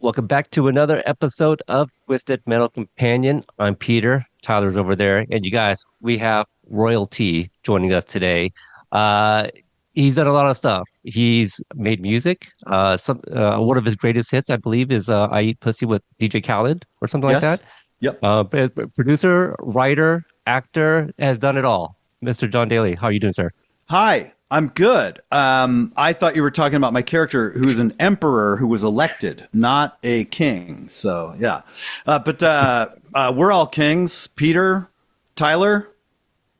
Welcome back to another episode of Twisted Metal Companion. I'm Peter. Tyler's over there. And you guys, we have royalty joining us today. Uh, he's done a lot of stuff. He's made music. One of his greatest hits, I believe, is I Eat Pussy with DJ Khaled or something like Yes. that. Yep. Producer, writer, actor, has done it all. Mr. Jon Daly, how are you doing, sir? Hi, I'm good. I thought you were talking about my character who's an emperor who was elected, not a king. So, yeah. But we're all kings. Peter, Tyler,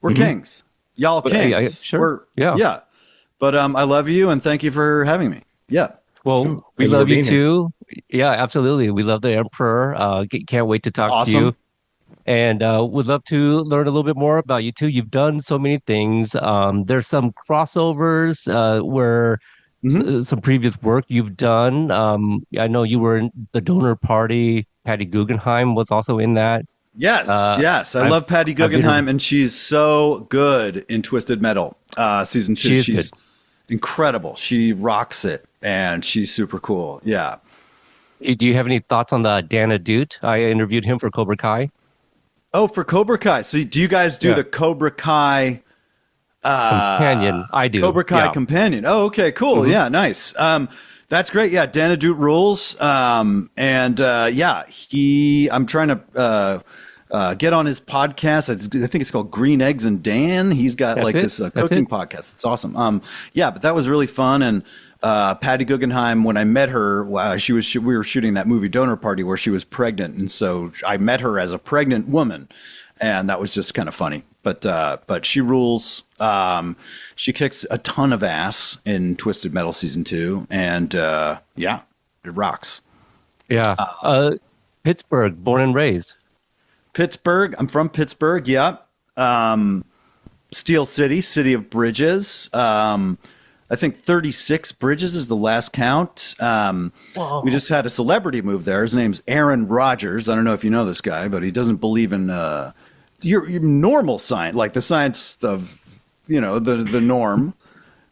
we're kings. Y'all kings. Sure. We're, Yeah. yeah. But I love you and thank you for having me. Yeah. Well, we Thank you for love you being here. too. Yeah, absolutely. We love the Emperor. Can't wait to talk to you. Awesome. And would love to learn a little bit more about you too. You've done so many things. There's some crossovers where Hmm. some previous work you've done. I know you were in the Donor Party. Patty Guggenheim was also in that. Yes, Uh, yes. I I've love Patty I've Guggenheim, and she's so good in Twisted Metal. Season two, she is good. she's incredible. She rocks it, and she's super cool. Yeah. Do you have any thoughts on the Dana Dude? I interviewed him for Cobra Kai. Oh, for Cobra Kai. So do you guys do Yeah, the Cobra Kai companion. I do. Cobra Kai Yeah. companion? Oh, okay, cool. Hmm. Yeah, nice. That's great. Yeah, Dana Doot rules. Yeah, I'm trying to get on his podcast. I think it's called Green Eggs and Dan. He's got That's like it. this That's cooking it. podcast. It's awesome. Yeah, but that was really fun. And Patty Guggenheim, when I met her, we were shooting that movie Donor Party where she was pregnant, and so I met her as a pregnant woman, and that was just kind of funny. But she rules. She kicks a ton of ass in Twisted Metal season 2, and yeah, it rocks. Yeah. Pittsburgh, born and raised. Pittsburgh. I'm from Pittsburgh. Yeah. Steel City, City of Bridges. I think 36 bridges is the last count. We just had a celebrity move there. His name's Aaron Rodgers. I don't know if you know this guy, but he doesn't believe in your normal science, like the science of the norm.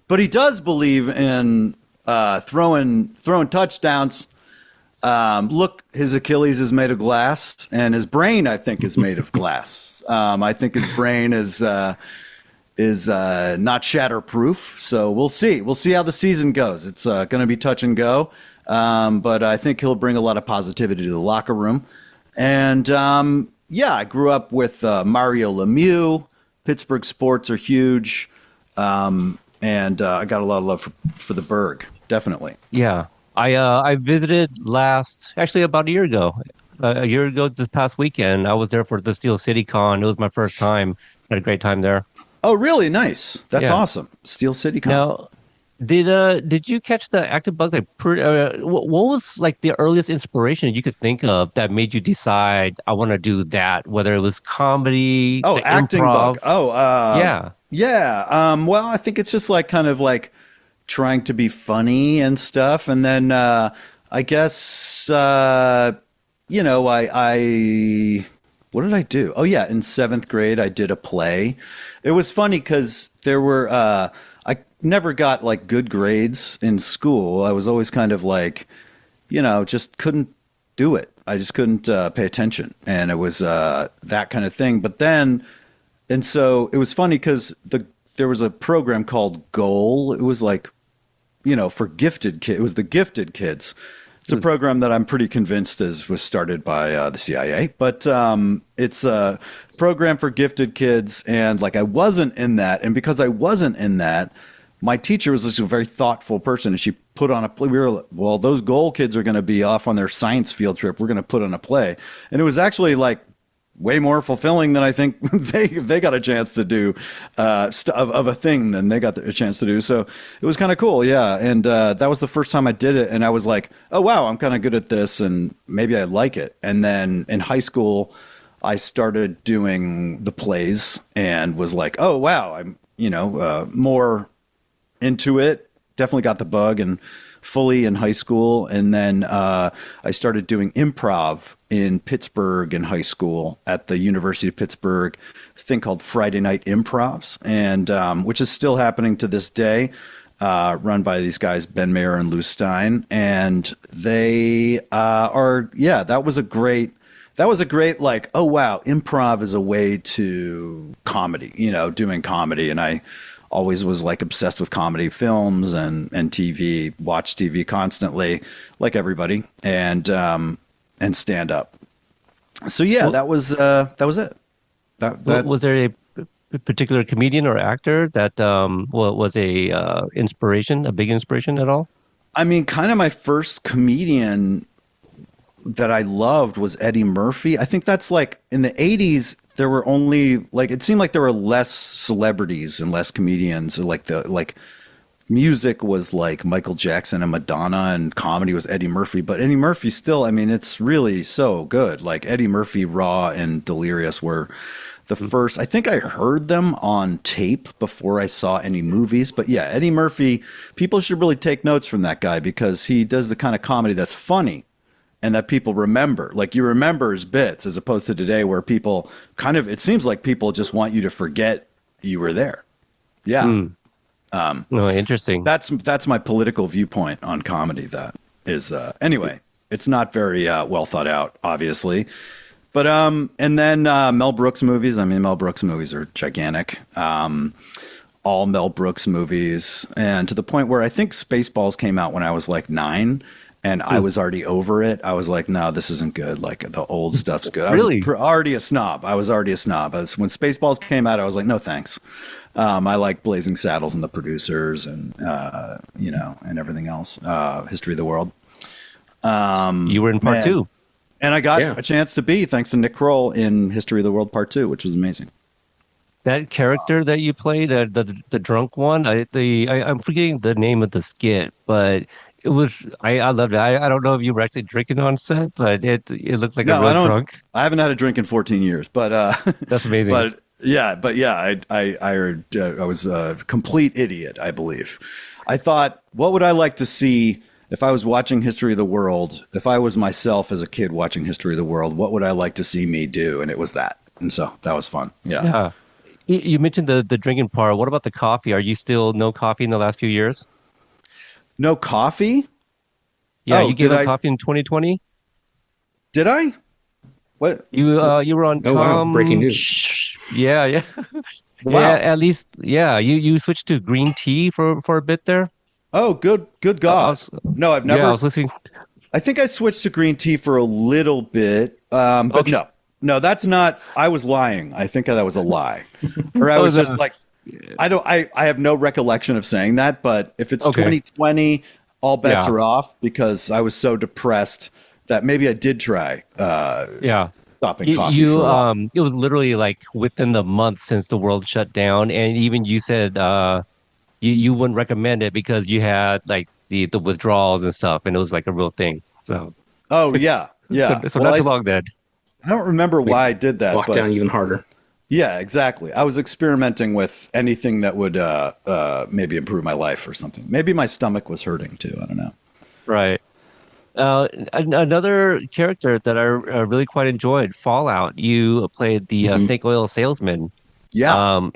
But he does believe in throwing touchdowns. Look, his Achilles is made of glass, and his brain, I think, is made of glass. I think his brain is not shatterproof. So we'll see. We'll see how the season goes. It's going to be touch and go, but I think he'll bring a lot of positivity to the locker room. And yeah, I grew up with Mario Lemieux. Pittsburgh sports are huge, and I got a lot of love for the Berg. Definitely. Yeah. I visited actually about a year ago this past weekend. I was there for the Steel City Con. It was my first time. Had a great time there. Oh, really? Nice. That's Yeah. awesome. Steel City Con. Now, did you catch the active bug? What was like the earliest inspiration you could think of that made you decide I want to do that? Whether it was comedy, Oh, the acting improv. bug. Oh, Yeah. yeah. Well, I think it's just like kind of like trying to be funny and stuff. And then I guess I what did I do? Oh yeah, in seventh grade I did a play. It was funny because there were I never got like good grades in school. I was always kind of like, just couldn't do it. I just couldn't pay attention, and it was that kind of thing. But then, and so it was funny because there was a program called Goal. It was like, for gifted kids. It was the gifted kids. It's a program that I'm pretty convinced was started by the CIA, but it's a program for gifted kids, and like I wasn't in that, and because I wasn't in that, my teacher was just a very thoughtful person, and she put on a play. We were like, well, those Goal kids are going to be off on their science field trip. We're going to put on a play, and it was actually like way more fulfilling than I think they got a chance to do of a thing than they got a chance to do. So it was kind of cool, yeah. And that was the first time I did it, and I was like, oh wow, I'm kind of good at this, and maybe I like it. And then in high school, I started doing the plays and was like, oh wow, I'm more into it. Definitely got the bug and fully in high school. And then I started doing improv in Pittsburgh in high school at the University of Pittsburgh, a thing called Friday Night Improvs, and which is still happening to this day. run by these guys, Ben Mayer and Lou Stein. And they that was a great, like, oh, wow, improv is a way to comedy, doing comedy. And I always was like obsessed with comedy films and TV, watch TV constantly, like everybody, and stand up. So yeah, Well, that was it. That was there a particular comedian or actor that was a inspiration, a big inspiration at all? I mean, kind of my first comedian that I loved was Eddie Murphy. I think that's like in the 80s there were only like it seemed like there were less celebrities and less comedians. Like music was like Michael Jackson and Madonna, and comedy was Eddie Murphy. But Eddie Murphy still, I mean, it's really so good. Like Eddie Murphy, Raw and Delirious were the first. I think I heard them on tape before I saw any movies. But yeah, Eddie Murphy, people should really take notes from that guy because he does the kind of comedy that's funny and that people remember. Like you remember his bits as opposed to today where people kind of, it seems like people just want you to forget you were there. Yeah. No, interesting. That's my political viewpoint on comedy. That is anyway. It's not very well thought out, obviously, but and then Mel Brooks movies. I mean, Mel Brooks movies are gigantic. All Mel Brooks movies, and to the point where I think Spaceballs came out when I was like 9, and I was already over it. I was like, no, this isn't good. Like the old stuff's good. Really? I was already a snob. When Spaceballs came out, I was like, no, thanks. I like Blazing Saddles and the Producers and, and everything else. History of the World. You were in part two. And I got a chance to be, thanks to Nick Kroll, in History of the World Part 2, which was amazing. That character that you played, the drunk one, I'm forgetting the name of the skit, but I loved it. I don't know if you were actually drinking on set, but it looked like a real drunk. I haven't had a drink in 14 years, but that's amazing. I heard I was a complete idiot, I believe. I thought, what would I like to see if I was watching History of the World? If I was myself as a kid watching History of the World, what would I like to see me do? And it was that. And so that was fun. Yeah. Yeah. You mentioned the drinking part. What about the coffee? Are you still no coffee in the last few years? No coffee? Yeah, you gave up coffee in 2020? Did I? What? You were on Tom. Wow, breaking news. Yeah. Wow. Yeah, at least you switched to green tea for a bit there. Oh, good God. No, I've never. Yeah, I was listening. I think I switched to green tea for a little bit, but Okay. No, that's not. I was lying. I think that was a lie, or I was just like, I have no recollection of saying that. But if it's 2020, all bets are off because I was so depressed that maybe I did try. Stopping coffee. It was literally like within the month since the world shut down, and even you said you wouldn't recommend it because you had like the withdrawals and stuff, and it was like a real thing. So. Oh yeah. So not too long then. I don't remember why I did that. Lock down even harder. Yeah, exactly. I was experimenting with anything that would maybe improve my life or something. Maybe my stomach was hurting too. I don't know. Right. Another character that I really quite enjoyed, Fallout. You played the snake oil salesman. Yeah.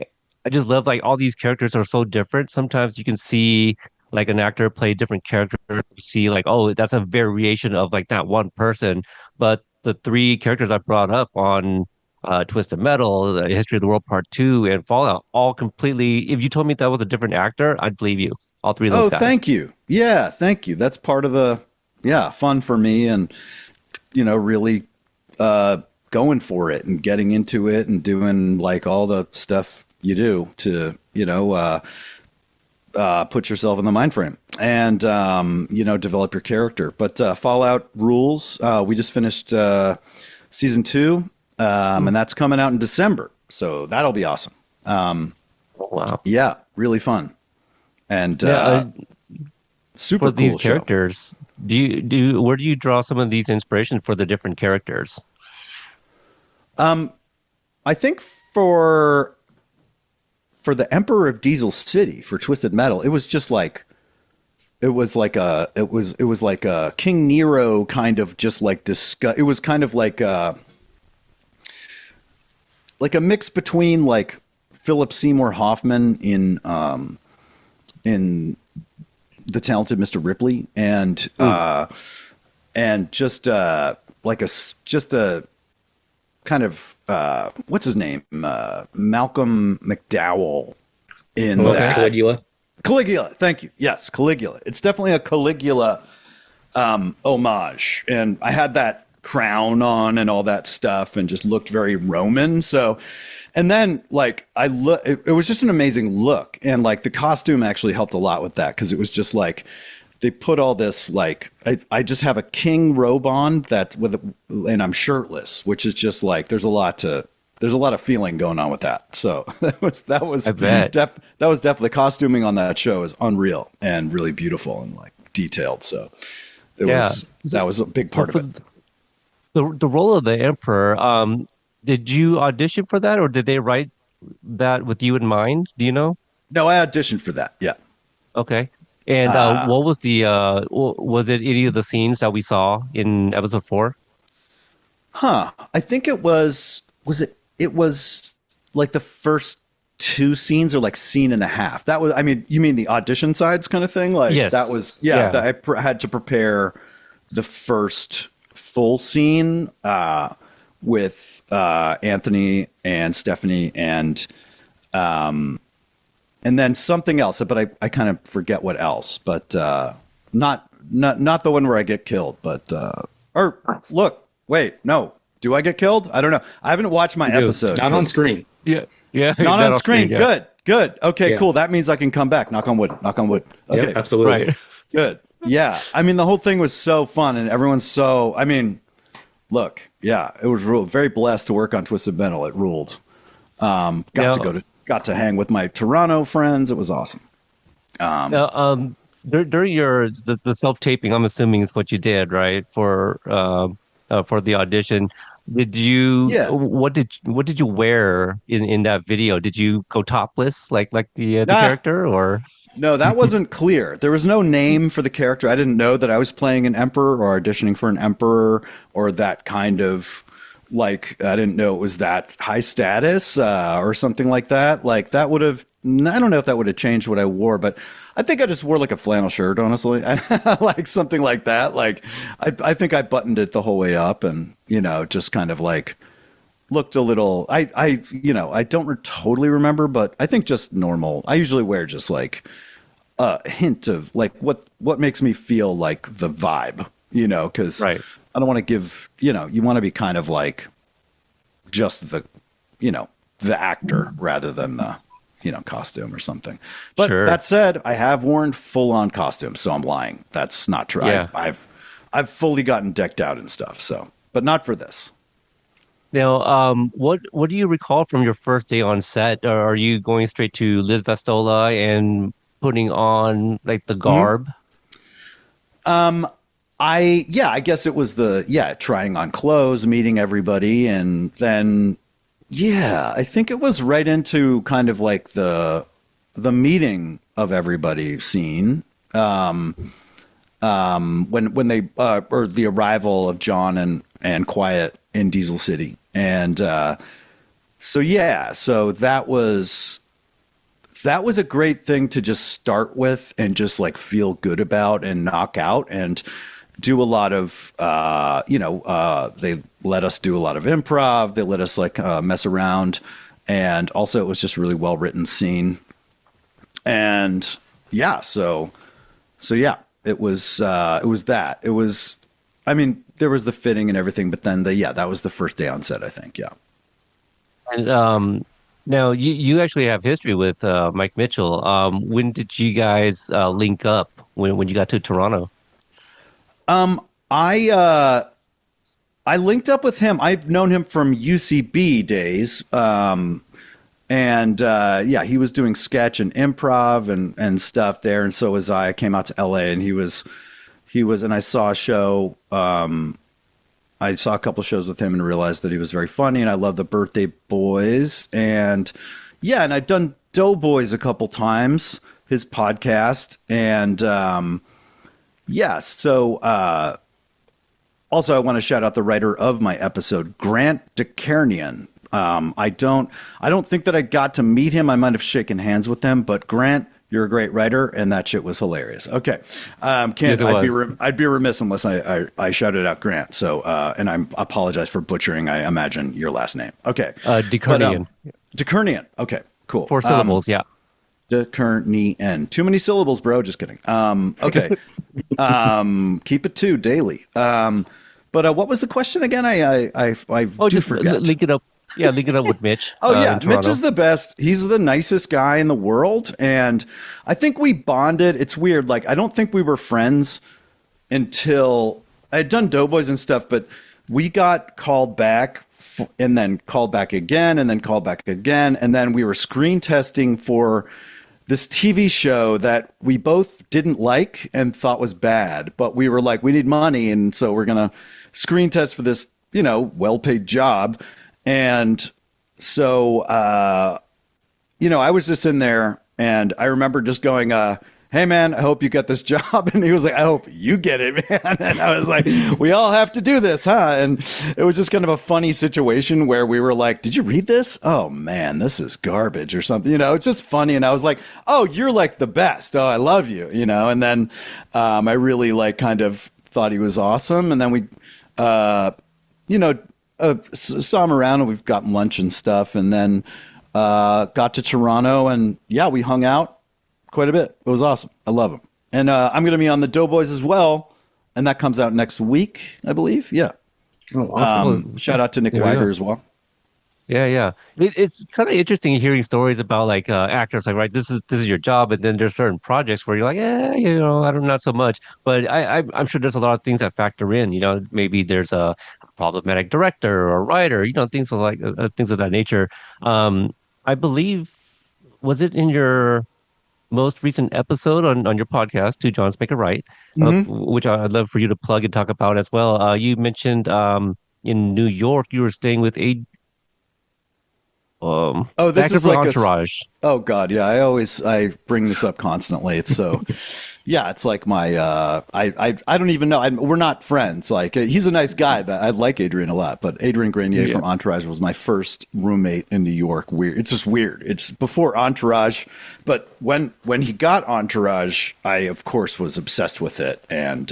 I just love like all these characters are so different. Sometimes you can see like an actor play different characters, see like, oh, that's a variation of like that one person. But the three characters I brought up on Twisted Metal, the History of the World Part 2, and Fallout, all completely, if you told me that was a different actor, I'd believe you. All three of those guys. Thank you. Yeah, thank you. That's part of the, fun for me and, really going for it and getting into it and doing like all the stuff you do to, put yourself in the mind frame and, develop your character. But Fallout rules. We just finished season 2, and that's coming out in December. So that'll be awesome. Wow. Yeah, really fun. And super for these cool characters, where do you draw some of these inspirations for the different characters? I think for the Emperor of Diesel City for Twisted Metal, it was like a King Nero kind of just like disgust. It was kind of like a mix between like Philip Seymour Hoffman in the talented Mr. Ripley, and just just a kind of what's his name, Malcolm McDowell in that Caligula. Caligula. Thank you. Yes, Caligula. It's definitely a Caligula homage, and I had that crown on and all that stuff, and just looked very Roman. So, and then like it was just an amazing look, and like the costume actually helped a lot with that, because it was just like they put all this like I just have a king robe on and I'm shirtless, which is just like there's a lot of feeling going on with that. So that was I bet. that was definitely, costuming on that show is unreal and really beautiful and like detailed. So that was a big part of it. The role of the emperor, did you audition for that, or did they write that with you in mind? Do you know? No, I auditioned for that. Yeah. Okay. And what was was it any of the scenes that we saw in episode 4? I think it was like the first 2 scenes, or like scene and a half. That was, I mean, you mean the audition sides kind of thing? Like yes. That was, I had to prepare the first full scene with Anthony and Stephanie and then something else, but I kind of forget what else. But not the one where I get killed. But or look, wait, no, do I get killed? I don't know. I haven't watched my episode. Not on screen. Yeah, not on screen. Yeah. Good. Okay, cool. That means I can come back. Knock on wood. Okay, Yep, absolutely. Right. Good. Yeah, I mean the whole thing was so fun, and everyone's so. I mean, look, yeah, it was very blessed to work on Twisted Metal. It ruled. Got to hang with my Toronto friends. It was awesome. Now, during the self taping, I'm assuming is what you did, right? For the audition, did you? Yeah. What did you wear in that video? Did you go topless like the character, or? No, that wasn't clear. There was no name for the character. I didn't know that I was playing an emperor or auditioning for an emperor, or that kind of. Like, I didn't know it was that high status or something like that. Like, that would have, I don't know if that would have changed what I wore, but I think I just wore like a flannel shirt, honestly. Like something like that. Like, I think I buttoned it the whole way up and, just kind of like looked a little, I don't totally remember, but I think just normal. I usually wear just like a hint of like what makes me feel like the vibe, because. Right. I don't want to give, you want to be kind of like just the actor rather than the, costume or something. But That said, I have worn full on costumes, so I'm lying. That's not true. Yeah. I've fully gotten decked out and stuff. So, but not for this. Now, what do you recall from your first day on set? Or are you going straight to Liz Vastola and putting on like the garb? I guess it was trying on clothes, meeting everybody, and then I think it was right into kind of like the meeting of everybody scene. When they or the arrival of John and Quiet in Diesel City, and so that was a great thing to just start with and just like feel good about and knock out and do a lot of, they let us do a lot of improv. They let us like mess around. And also it was just really well-written scene. And so it was that. It was, I mean, there was the fitting and everything, but then that was the first day on set, I think. Yeah. And now you actually have history with Mike Mitchell. When did you guys link up when you got to Toronto? I linked up with him. I've known him from UCB days. He was doing sketch and improv and stuff there. And so was I. I came out to LA and he was, and I saw a show. I saw a couple shows with him and realized that he was very funny. And I love the Birthday Boys. And I'd done Doughboys a couple times, his podcast. And, so also I want to shout out the writer of my episode, Grant DeCarnian. I don't think that I got to meet him. I might have shaken hands with him, but Grant You're a great writer, and that shit was hilarious. Okay, can't Yes, it I'd be remiss unless I shouted out Grant. So, and I apologize for butchering. I imagine your last name. Okay, Decarnian. DeCurnian. Okay, cool. 4 syllables. Yeah. DeCurnian. Too many syllables, bro. Just kidding. Okay, keep it to Daily. But what was the question again? I do forget. Link it up. Yeah, link it up with Mitch. Oh yeah, in Mitch Toronto. is the best. He's the nicest guy in the world, and I think we bonded. It's weird. Like I don't think we were friends until I had done Doughboys and stuff, but we got called back and then called back again and then called back again, and then we were screen testing for this TV show that we both didn't like and thought was bad, but we were like, we need money, and so we're gonna screen test for this, well-paid job. And so, I was just in there and I remember just going, hey man, I hope you get this job. And he was like, I hope you get it, man. And I was like, we all have to do this, huh? And it was just kind of a funny situation where we were like, did you read this? Oh man, this is garbage or something. It's just funny. And I was like, oh, you're like the best. Oh, I love you, and then I really like kind of thought he was awesome. And then we, saw him around and we've gotten lunch and stuff, and then got to Toronto, and yeah, we hung out quite a bit. It was awesome. I love him. And I'm going to be on the Doughboys as well, and that comes out next week, I believe. Yeah. Oh, awesome. Shout out to Nick Weiger as well. Yeah, yeah. It's kind of interesting hearing stories about like actors, like right, this is your job, and then there's certain projects where you're like, I don't not so much. But I'm sure there's a lot of things that factor in. Maybe there's a problematic director or writer, things of things of that nature. I believe, was it in your most recent episode on your podcast, Two Johns Make a Right, which I'd love for you to plug and talk about as well. You mentioned in New York you were staying with this is like Entourage. Oh God, yeah. I bring this up constantly. It's so, yeah. It's like my I don't even know. We're not friends. Like he's a nice guy, but I like Adrian a lot. But Adrian Grenier from Entourage was my first roommate in New York. Weird. It's just weird. It's before Entourage, but when he got Entourage, I of course was obsessed with it and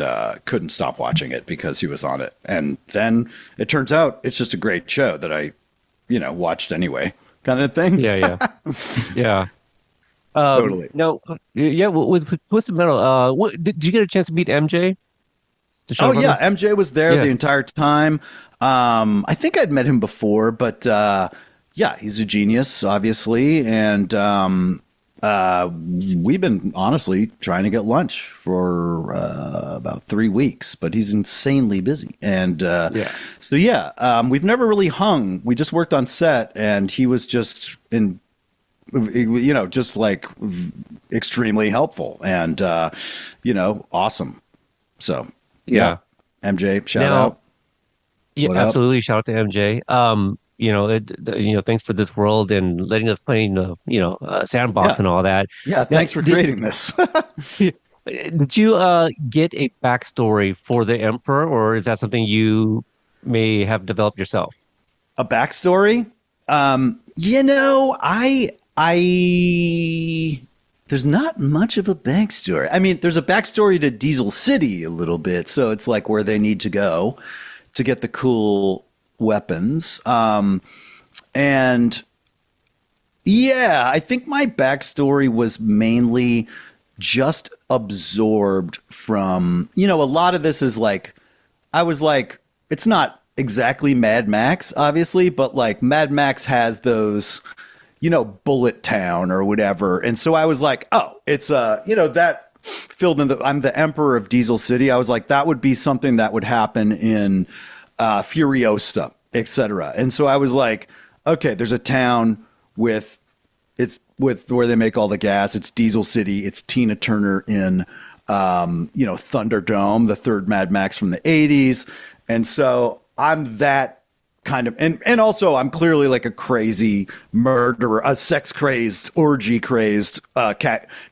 couldn't stop watching it because he was on it. And then it turns out it's just a great show that I watched anyway, kind of thing. Yeah. Totally. No, yeah. With Twisted Metal, did you get a chance to meet MJ? Oh yeah, MJ was there the entire time. I think I'd met him before, but yeah, he's a genius, obviously, and we've been honestly trying to get lunch for about 3 weeks, but he's insanely busy. And so we've never really hung. We just worked on set, and he was just just like extremely helpful and awesome. So MJ, shout out. Yeah, absolutely. Shout out to MJ. Thanks for this world and letting us play in the sandbox and all that. Yeah, thanks for creating this. Did you get a backstory for the Emperor, or is that something you may have developed yourself? A backstory? There's not much of a backstory. I mean, there's a backstory to Diesel City a little bit, so it's like where they need to go to get the cool weapons. And yeah, I think my backstory was mainly just absorbed from, a lot of this is like, I was like, it's not exactly Mad Max, obviously, but like Mad Max has those, Bullet Town or whatever. And so I was like, oh, it's, that filled in I'm the Emperor of Diesel City. I was like, that would be something that would happen in Furiosa, etc. And so I was like, okay, there's a town with where they make all the gas. It's Diesel City. It's Tina Turner in Thunderdome, the third Mad Max from the 80s. And so I'm that kind of, and also I'm clearly like a crazy murderer, a sex crazed, orgy crazed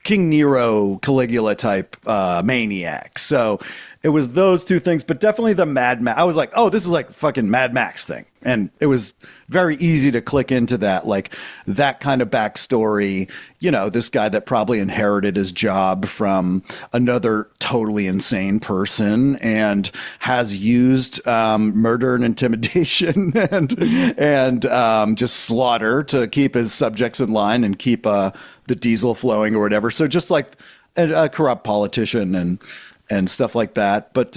King Nero Caligula type maniac. So it was those two things, but definitely the Mad Max. I was like, oh, this is like fucking Mad Max thing. And it was very easy to click into that, like that kind of backstory. You know, this guy that probably inherited his job from another totally insane person and has used murder and intimidation and just slaughter to keep his subjects in line and keep the diesel flowing or whatever. So just like a corrupt politician and stuff like that. But,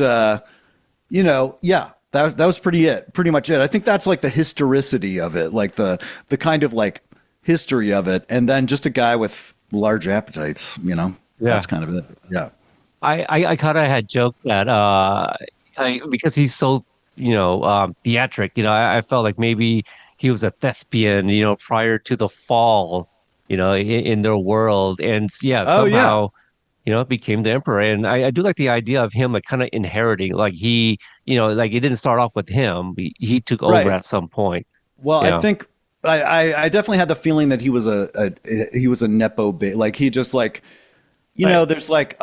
you know, yeah, that was pretty much it. I think that's like the historicity of it, like the kind of like history of it. And then just a guy with large appetites, you know, that's kind of it. Yeah. I kind of had joked that because he's so, you know, theatric, you know, I felt like maybe he was a thespian, you know, prior to the fall, you know, in their world. And yeah, somehow, you know, became the emperor. And I do like the idea of him like kind of inheriting, like he, you know, like it didn't start off with him. He took over at some point. Well, I think I definitely had the feeling that he was a nepo bait. Like he just like, you know, there's like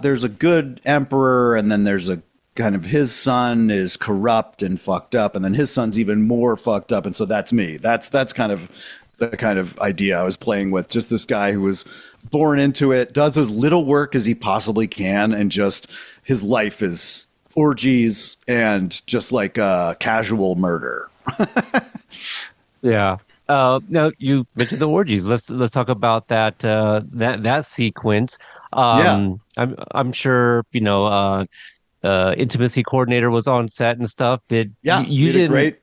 there's a good emperor, and then there's a kind of his son is corrupt and fucked up, and then his son's even more fucked up, and so that's me. That's kind of the kind of idea I was playing with. Just this guy who was born into it, does as little work as he possibly can, and just his life is orgies and just like casual murder. Yeah. Now you mentioned the orgies. Let's talk about that sequence. I'm sure you know. Intimacy coordinator was on set and stuff. You did great?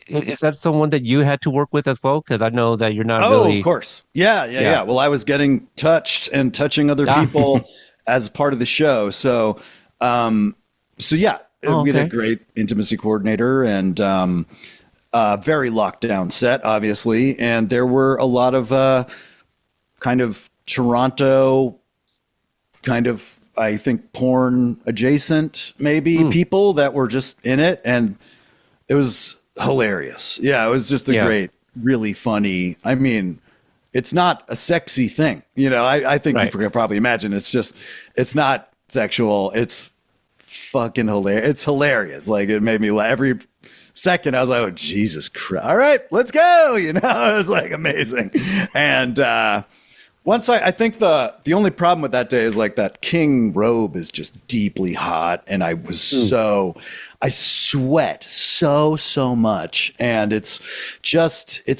Is that someone that you had to work with as well? Because I know that you're not really. Oh, of course. Yeah. Well, I was getting touched and touching other people as part of the show. So yeah, we had a great intimacy coordinator and very locked down set, obviously. And there were a lot of kind of Toronto kind of, I think, porn adjacent maybe people that were just in it, and it was hilarious. Yeah, it was just a great, really funny. I mean, it's not a sexy thing, you know. I think you can probably imagine. It's not sexual. It's fucking hilarious. It's hilarious. Like it made me laugh every second. I was like, oh Jesus Christ! All right, let's go. You know, it was like amazing, and. Once I think the only problem with that day is like that king robe is just deeply hot, and I sweat so much, and it's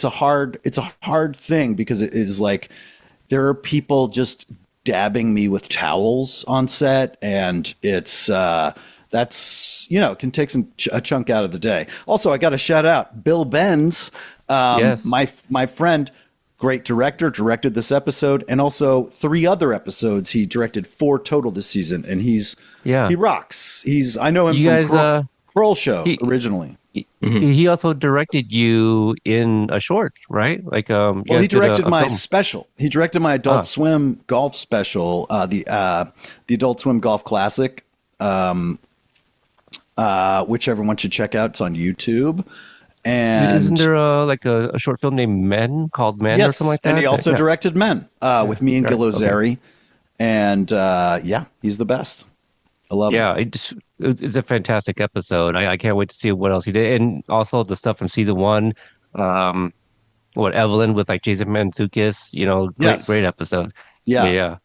a hard thing because it is like there are people just dabbing me with towels on set, and it's that's, you know, can take a chunk out of the day. Also, I got to shout out Bill Benz, my friend. Great directed this episode, and also 3 other episodes. He directed 4 total this season, and he rocks. I know him from Kroll Show originally. He also directed you in a short, right? Like he directed my special. He directed my Adult Swim golf special, the Adult Swim Golf Classic, which everyone should check out. It's on YouTube. And isn't there a short film named Men called Men or something like that? And he also directed Men with me and Gil Ozeri. And he's the best. I love it. It's a fantastic episode. I can't wait to see what else he did. And also the stuff from season 1, Evelyn with like Jason Mantzoukas, you know, great episode. Yeah.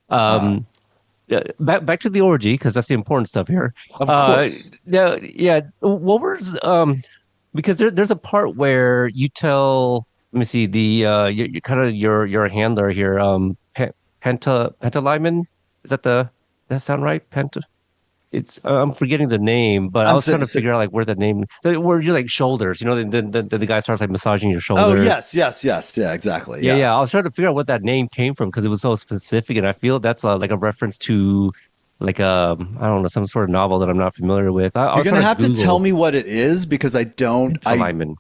Back to the orgy, because that's the important stuff here. Of course. Yeah. What was because there's a part where you tell, let me see, you kind of your handler here, Penta is that that sound right? It's I'm forgetting the name, but I was trying to figure out like where you're like shoulders, you know, the guy starts like massaging your shoulders. Oh yes, yeah, exactly. Yeah. I was trying to figure out what that name came from because it was so specific, and I feel that's like a reference to like I don't know, some sort of novel that I'm not familiar with. You're gonna have to tell me what it is because I don't. Pentalimen.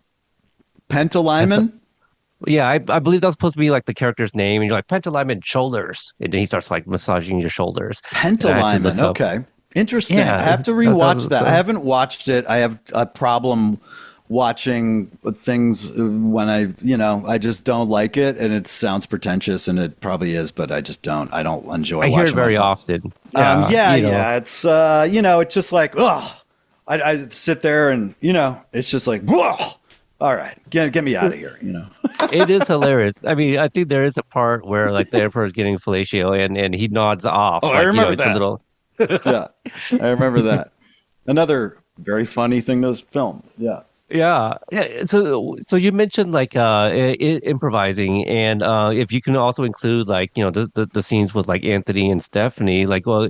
Yeah, I believe that was supposed to be like the character's name, and you're like Pentalimen shoulders, and then he starts like massaging your shoulders. Pentalimen. Okay, interesting. I have to rewatch that. I haven't watched it. I have a problem watching things when I just don't like it, and it sounds pretentious, and it probably is, but I don't enjoy I watching hear it very myself. often. Yeah, It's it's just like, ugh. I sit there and it's just like, ugh. All right, get me out of here. it is hilarious. I mean, I think there is a part where like the emperor is getting fellatio and he nods off, Oh, I like remember it's a that. little. Yeah, I remember that. Another very funny thing to this film. Yeah. Yeah, yeah. So you mentioned like improvising, and if you can also include like the scenes with like Anthony and Stephanie, like, well,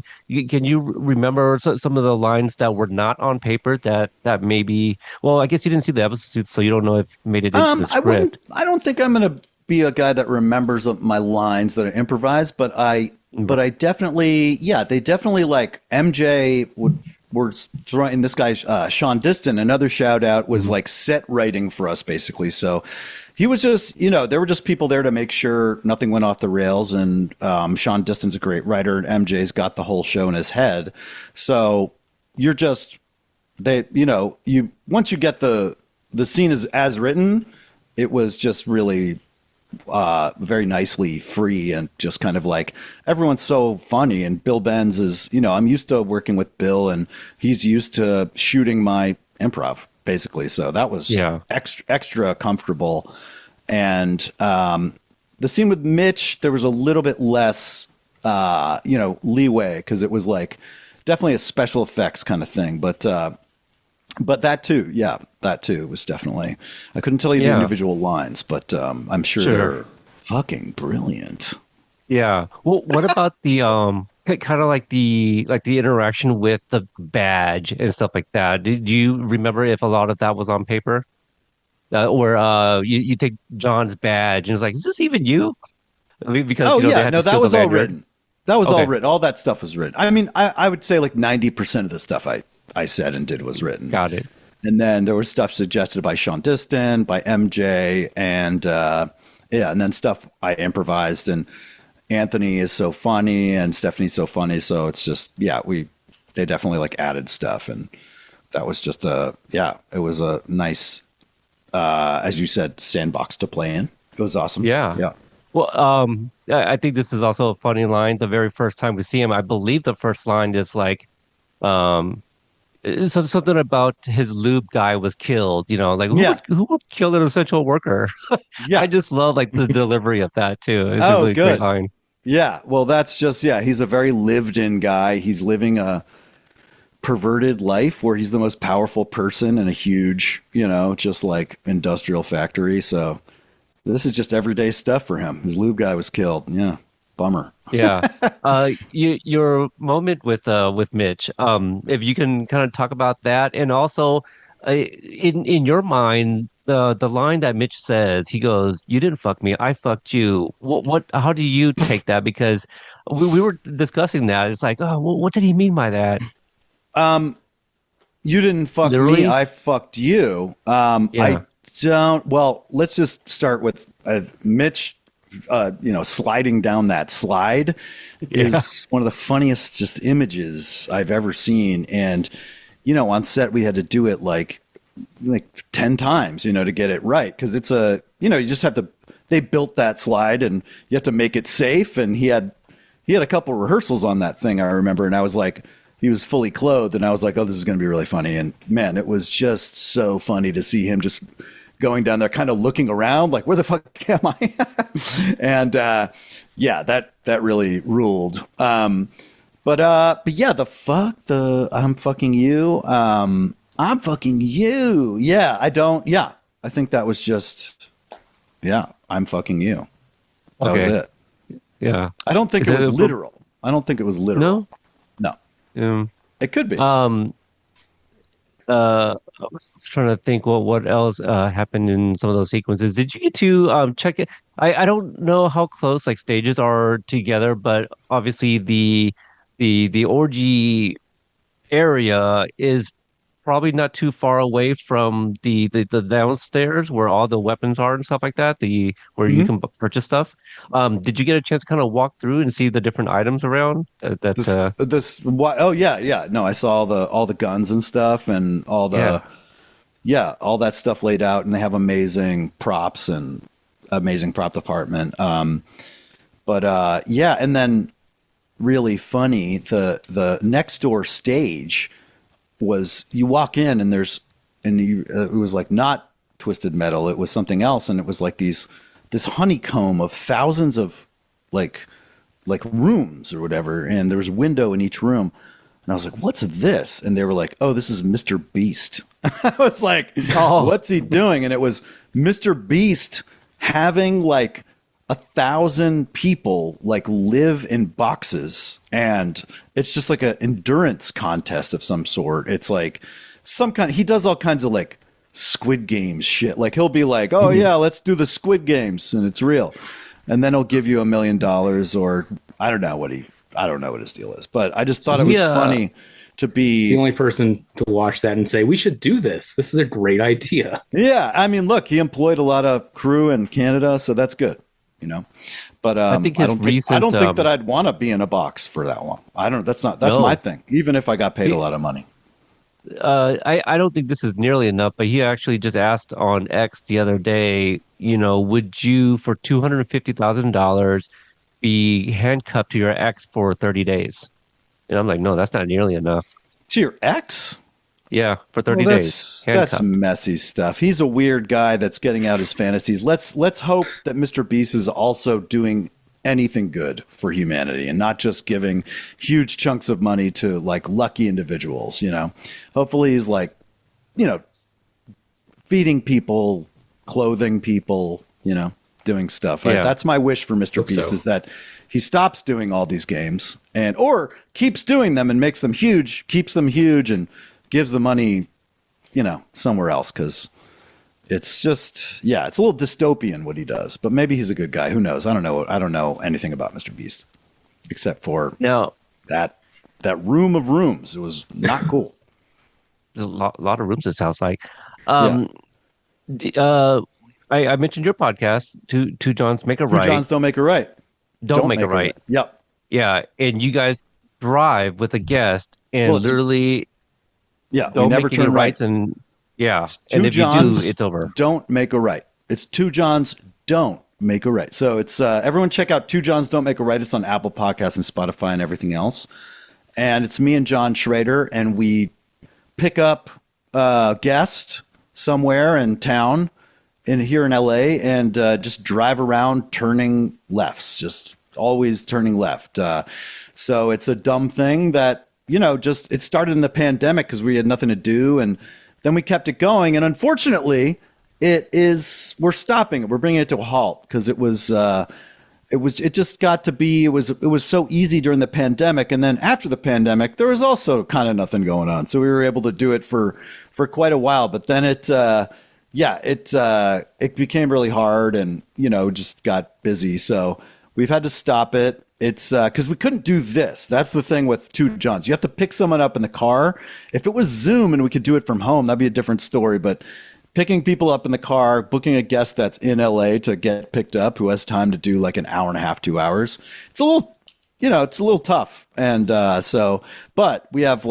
can you remember some of the lines that were not on paper that maybe? Well, I guess you didn't see the episode, so you don't know if it made it into the I wouldn't. script. I don't think I'm gonna be a guy that remembers my lines that are improvised, but I definitely, yeah, they definitely like MJ would were throwing this guy Sean Diston. Another shout out was like set writing for us basically. So he was just there were just people there to make sure nothing went off the rails. And Sean Diston's a great writer, and MJ's got the whole show in his head. So you're just you once you get the scene as written, it was just really very nicely free and just kind of like everyone's so funny. And Bill Benz is, I'm used to working with Bill, and he's used to shooting my improv basically. So that was extra comfortable. And the scene with Mitch, there was a little bit less, leeway because it was like definitely a special effects kind of thing. But that too, was definitely. I couldn't tell you the individual lines, but I'm sure they're fucking brilliant. Yeah. Well, what about the kind of like the interaction with the badge and stuff like that? Did you remember if a lot of that was on paper, or you take John's badge and it's like, is this even you? I mean, because they had to that steal was the all lanyard. written. That was all written. All that stuff was written. I mean, I would say like 90% of the stuff I said and did was written. Got it. And then there was stuff suggested by Sean Diston, by MJ, and and then stuff I improvised. And Anthony is so funny, and Stephanie's so funny. So it's just they definitely like added stuff, and that was just it was a nice, as you said, sandbox to play in. It was awesome. Yeah. Well, I think this is also a funny line. The very first time we see him, I believe the first line is like, something about his lube guy was killed. Like who would kill an essential worker? Yeah, I just love like the delivery of that too. It's a really good great line. Yeah, well, that's just he's a very lived-in guy. He's living a perverted life where he's the most powerful person in a huge, just like industrial factory. So this is just everyday stuff for him. His lube guy was killed. Yeah, bummer. Yeah. Your moment with Mitch, if you can kind of talk about that, and also in your mind, the line that Mitch says, he goes, "You didn't fuck me, I fucked you." How do you take that? Because we were discussing that. It's like, oh, what did he mean by that? You didn't fuck Literally? me, I fucked you. I don't. Well, let's just start with Mitch. Sliding down that slide is one of the funniest just images I've ever seen. And, on set we had to do it like 10 times, to get it right. Cause it's you just have to, they built that slide and you have to make it safe. And he had a couple rehearsals on that thing, I remember. And I was like, he was fully clothed and I was like, oh, this is going to be really funny. And man, it was just so funny to see him just going down there, kind of looking around like, where the fuck am I? And that really ruled. But yeah, I'm fucking you. I'm fucking you. Yeah, I think that was just, I'm fucking you. That was it. Yeah. I don't think it was literal. I don't think it was literal. No. It could be. I was trying to think what else happened in some of those sequences. Did you get to check it? I don't know how close like stages are together, but obviously the orgy area is probably not too far away from the downstairs where all the weapons are and stuff like that, where you can purchase stuff. Did you get a chance to kind of walk through and see the different items around? No, I saw all the guns and stuff and all the yeah, all that stuff laid out, and they have amazing props and amazing prop department. Yeah, and then really funny, the next door stage was, you walk in and it was like not Twisted Metal, it was something else, and it was like this honeycomb of thousands of like rooms or whatever, and there was a window in each room. And I was like, what's this? And they were like, oh, this is Mr. Beast. I was like, what's he doing? And it was Mr. Beast having like 1,000 people like live in boxes. And it's just like an endurance contest of some sort. It's like he does all kinds of like Squid Games shit. Like he'll be like, oh yeah, let's do the Squid Games. And it's real. And then he'll give you $1 million, or I don't know what his deal is, but I just thought it was funny to be the only person to watch that and say, we should do this. This is a great idea. Yeah. I mean, look, he employed a lot of crew in Canada, so that's good, you know, but I don't think that I'd want to be in a box for that long. That's my thing, even if I got paid a lot of money. I don't think this is nearly enough, but he actually just asked on X the other day, would you, for $250,000, be handcuffed to your ex for 30 days? And I'm like, no, that's not nearly enough. To your ex? Yeah, for 30 days. That's messy stuff. He's a weird guy that's getting out his fantasies. Let's hope that Mr. Beast is also doing anything good for humanity and not just giving huge chunks of money to like lucky individuals, Hopefully he's like, feeding people, clothing people, doing stuff. Right? That's my wish for Mr. Beast is that he stops doing all these games or keeps doing them and makes them huge, keeps them huge, and gives the money, somewhere else. Cause it's just, it's a little dystopian what he does, but maybe he's a good guy. Who knows? I don't know anything about Mr. Beast except for that room of rooms. It was not cool. There's a lot of rooms, it sounds like. I mentioned your podcast, Two Johns Make a Right. Two Johns Don't Make a Right. Don't make a right. Yep. Yeah, and you guys drive with a guest and literally we never turn right. And and if Johns you do, it's over. Don't make a right. It's Two Johns Don't Make a Right. So it's everyone check out Two Johns Don't Make a Right. It's on Apple Podcasts and Spotify and everything else. And it's me and John Schrader, and we pick up a guest somewhere in town here in LA and just drive around turning lefts, just always turning left. So it's a dumb thing that, it started in the pandemic because we had nothing to do. And then we kept it going. And unfortunately, we're stopping it. We're bringing it to a halt because it was so easy during the pandemic. And then after the pandemic, there was also kind of nothing going on. So we were able to do it for quite a while, but then it became really hard and, just got busy. So we've had to stop it. It's because we couldn't do this. That's the thing with Two Johns. You have to pick someone up in the car. If it was Zoom and we could do it from home, that'd be a different story. But picking people up in the car, booking a guest that's in LA to get picked up who has time to do like an hour and a half, 2 hours, it's a little, it's a little tough. And but we have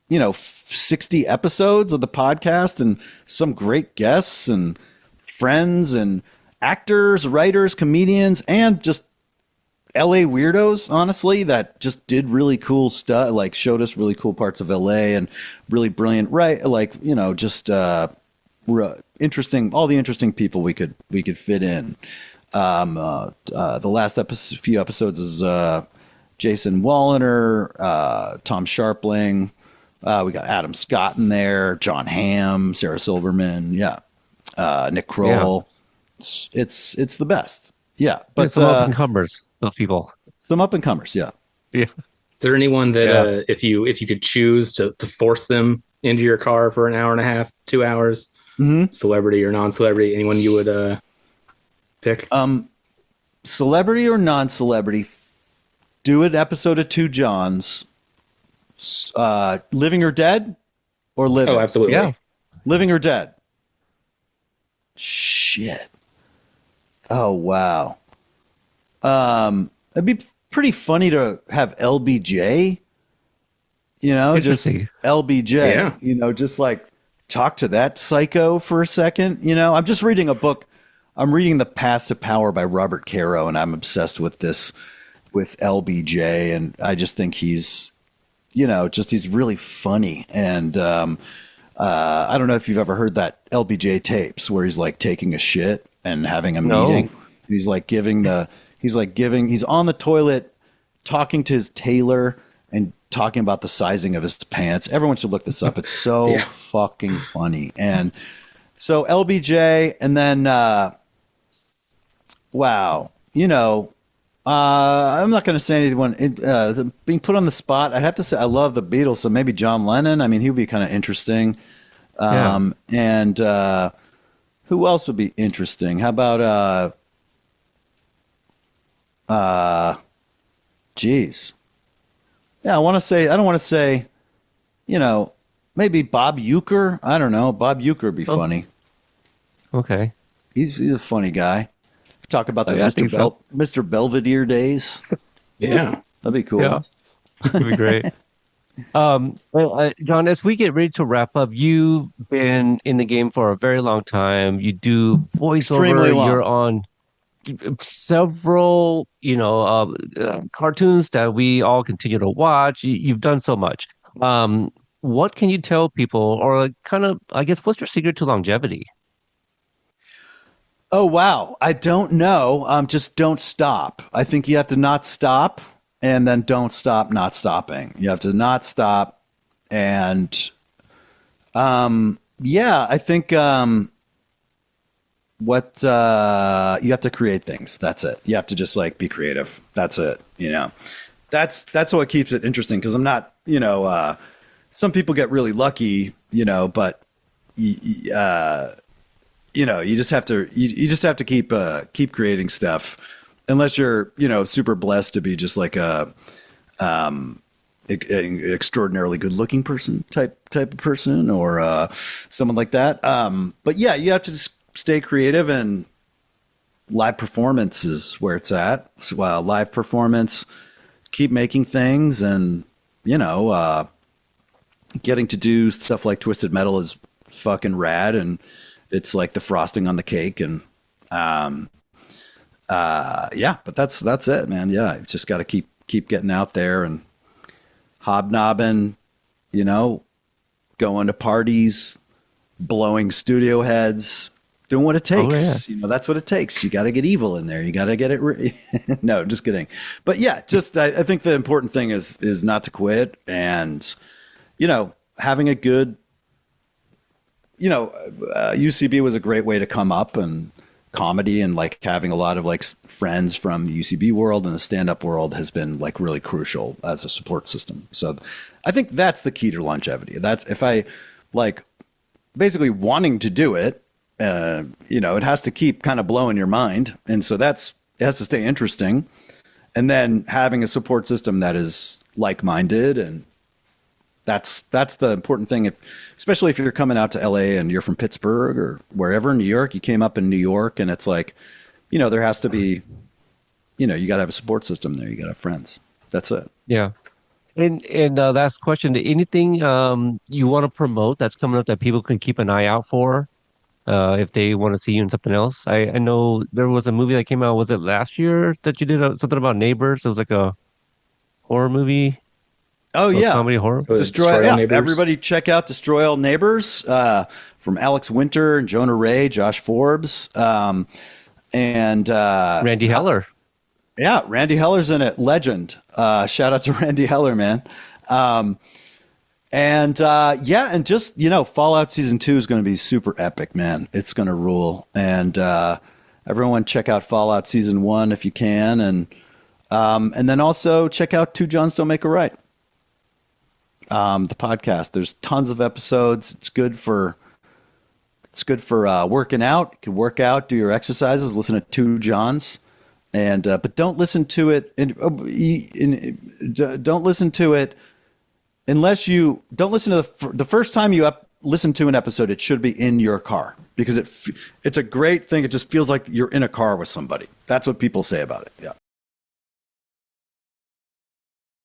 60 episodes of the podcast and some great guests and friends and actors, writers, comedians, and just LA weirdos, honestly, that just did really cool stuff, like showed us really cool parts of LA and really brilliant, interesting, all the interesting people we could fit in. The last few episodes is Jason Walliner, Tom Sharpling. We got Adam Scott in there, John Hamm, Sarah Silverman, Nick Kroll. Yeah. It's the best. Yeah, but some up and comers, those people. Some up and comers, yeah. Is there anyone that if you could choose to force them into your car for an hour and a half, 2 hours, celebrity or non-celebrity, anyone you would pick? Celebrity or non-celebrity, do an episode of Two Johns. Living or dead, or living? Oh, absolutely. Yeah. Living or dead? Shit. Oh, wow. It'd be pretty funny to have LBJ, just LBJ, just like talk to that psycho for a second. You know, I'm just reading a book. I'm reading The Path to Power by Robert Caro, and I'm obsessed with this, with LBJ. And I just think he's, you know, he's really funny. And I don't know if you've ever heard that LBJ tapes where he's like taking a shit and having a meeting. He's on the toilet talking to his tailor and talking about the sizing of his pants. Everyone should look this up. It's so fucking funny. And so LBJ, and then, wow, you know, I'm not going to say anyone being put on the spot. I'd have to say I love the Beatles, so maybe John Lennon. I mean, he would be kind of interesting. And who else would be interesting? How about geez. Yeah, I don't want to say, you know, maybe Bob Uecker. I don't know. Bob Uecker would be funny. Okay. He's a funny guy. Talk about the Mr. Belvedere days. Yeah. That'd be cool. Yeah. That'd be great. John, as we get ready to wrap up, you've been in the game for a very long time. You do voiceover. You're on several, cartoons that we all continue to watch. You've done so much. What can you tell people, or kind of, I guess, what's your secret to longevity? Oh, wow. I don't know. Just don't stop. I think you have to not stop, and then don't stop not stopping. You have to not stop. And I think what you have to create things. That's it. You have to just like be creative. That's it. That's what keeps it interesting, because I'm not, some people get really lucky, but you just have to keep creating stuff, unless you're, super blessed to be just like an extraordinarily good looking person type of person, or someone like that. But yeah, you have to just stay creative, and live performance is where it's at. So, live performance, keep making things, and, getting to do stuff like Twisted Metal is fucking rad, and it's like the frosting on the cake. And but that's it, man. Yeah, you just got to keep getting out there and hobnobbing, going to parties, blowing studio heads, doing what it takes. That's what it takes. You got to get evil in there. You got to get it. No, just kidding. But yeah, I think the important thing is not to quit, and having a good, UCB was a great way to come up, and comedy, and like having a lot of like friends from the UCB world and the stand-up world has been like really crucial as a support system. So I think that's the key to longevity. That's if I like basically wanting to do it, it has to keep kind of blowing your mind. And so it has to stay interesting. And then having a support system that is like-minded, and that's the important thing. Especially if you're coming out to LA and you're from Pittsburgh or wherever in New York, you came up in New York, and it's like, there has to be, you got to have a support system there. You got to have friends. That's it. Yeah. And last question, anything you want to promote that's coming up that people can keep an eye out for if they want to see you in something else? I know there was a movie that came out, was it last year, that you did something about neighbors? It was like a horror movie. Oh, yeah. Comedy horror. Destroy All Neighbors. Everybody check out Destroy All Neighbors from Alex Winter and Jonah Ray, Josh Forbes, and Randy Heller. Yeah, Randy Heller's in it. Legend. Shout out to Randy Heller, man. And just, Fallout Season 2 is going to be super epic, man. It's going to rule. And everyone check out Fallout Season 1 if you can. And then also check out Two Johns Don't Make a Right. The podcast. There's tons of episodes. It's good for working out. You can work out, do your exercises, listen to Two Johns, and but don't listen to it. Don't listen to it unless you don't listen to the first time you listen to an episode. It should be in your car, because it's a great thing. It just feels like you're in a car with somebody. That's what people say about it. Yeah.